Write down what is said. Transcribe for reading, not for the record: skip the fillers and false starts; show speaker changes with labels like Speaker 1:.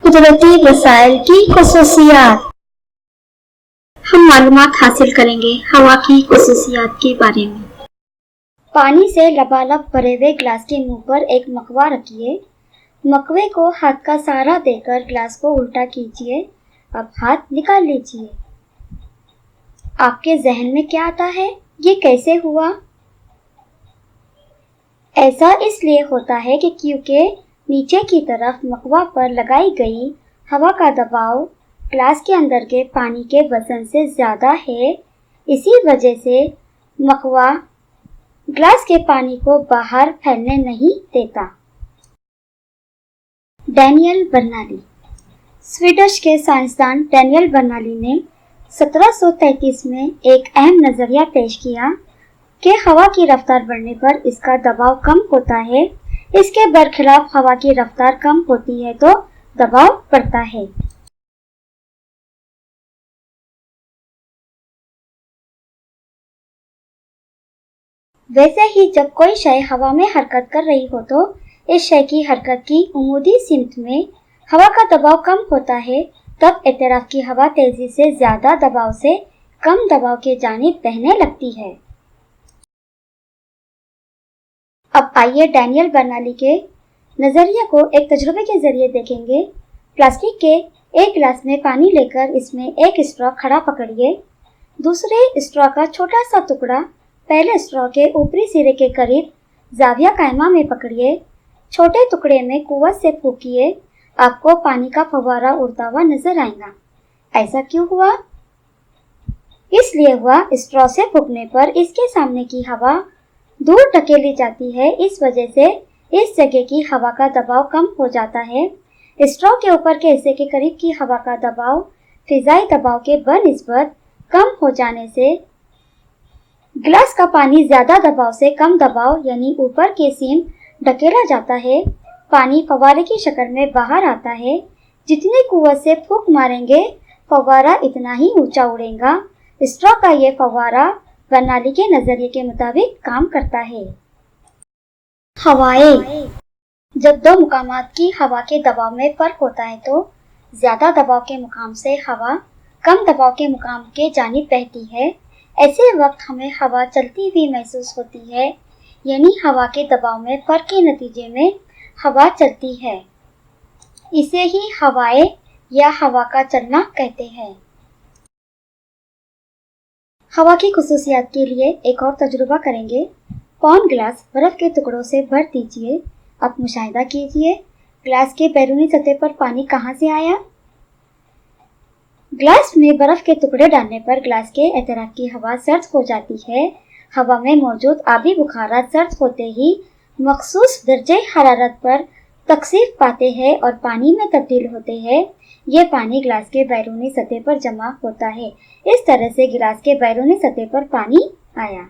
Speaker 1: कुदरती वसाइल की खसूसियात। हम मालूमात हासिल करेंगे हवा की खसूसियात के बारे में। पानी से लबालब भरे हुए ग्लास के मुंह पर एक मकवा रखिए। मकवे को हाथ का सहारा देकर ग्लास को उल्टा कीजिए। अब हाथ निकाल लीजिए। आपके जहन में क्या आता है, ये कैसे हुआ? ऐसा इसलिए होता है कि क्योंकि नीचे की तरफ मकवा पर लगाई गई हवा का दबाव ग्लास के अंदर के पानी के वजन से ज्यादा है। इसी वजह से मकवा ग्लास के पानी को बाहर फैलने नहीं देता। Daniel Bernoulli. स्वीडिश के साइंसदान डैनियल बर्नौली ने 1733 में एक अहम नजरिया पेश किया कि हवा की रफ्तार बढ़ने पर इसका दबाव कम होता है। इसके बरखिलाफ हवा की रफ्तार कम होती है तो दबाव बढ़ता है। वैसे ही जब कोई शय हवा में हरकत कर रही हो तो इस शय की हरकत की उमूदी सिमत में हवा का दबाव कम होता है। तब इतराफ की हवा तेजी से ज्यादा दबाव से कम दबाव के जानिब बहने लगती है। अब आइए डैनियल बर्नौली के नजरिए को एक तजुर्बे के जरिए देखेंगे। प्लास्टिक के एक गिलास में पानी लेकर इसमें एक स्ट्रॉ खड़ा पकड़िए। दूसरे स्ट्रॉ का छोटा सा टुकड़ा पहले स्ट्रॉ के ऊपरी सिरे के करीब जाविया कायमा में पकड़िए। छोटे टुकड़े में कुव्वत से फूकिए। आपको पानी का फव्वारा उड़ता हुआ नजर आएगा। ऐसा क्यों हुआ? इसलिए हुआ स्ट्रॉ से फूकने पर इसके सामने की हवा दूर धकेली जाती है। इस वजह से इस जगह की हवा का दबाव कम हो जाता है। स्ट्रॉ के ऊपर के हिस्से के करीब की हवा का दबाव फिजाई दबाव के बनिस्बत कम हो जाने से गिलास का पानी ज्यादा दबाव से कम दबाव यानी ऊपर के सीम ढकेला जाता है। पानी फव्वारे की शक्ल में बाहर आता है। जितनी कुव्वत से फूंक मारेंगे फव्वारा इतना ही ऊंचा उड़ेगा। स्ट्रॉ का ये फव्वारा बर्नौली के नजरिए के मुताबिक काम करता है। हवाएं। जब दो मुकामात की हवा के दबाव में फर्क होता है तो ज्यादा दबाव के मुकाम से हवा कम दबाव के मुकाम के जानिब बहती है। ऐसे वक्त हमें हवा चलती हुई महसूस होती है, यानी हवा के दबाव में फर्क के नतीजे में हवा चलती है। इसे ही हवाएं या हवा का चलना कहते हैं। हवा की खुसूसियात के लिए एक और तजुर्बा करेंगे। पौन गिलास बर्फ के टुकड़ों से भर दीजिए। अब मुशाहिदा कीजिए गिलास के बैरूनी सतह पर पानी कहाँ से आया। गिलास में बर्फ के टुकड़े डालने पर गिलास के एतराफ की हवा सर्द हो जाती है। हवा में मौजूद आबी बुखारात सर्द होते ही मखसूस दर्जे हरारत पर तकसीफ पाते हैं और पानी में तब्दील होते हैं। ये पानी गिलास के बैरूनी सतह पर जमा होता है। इस तरह से गिलास के बैरूनी सतह पर पानी आया।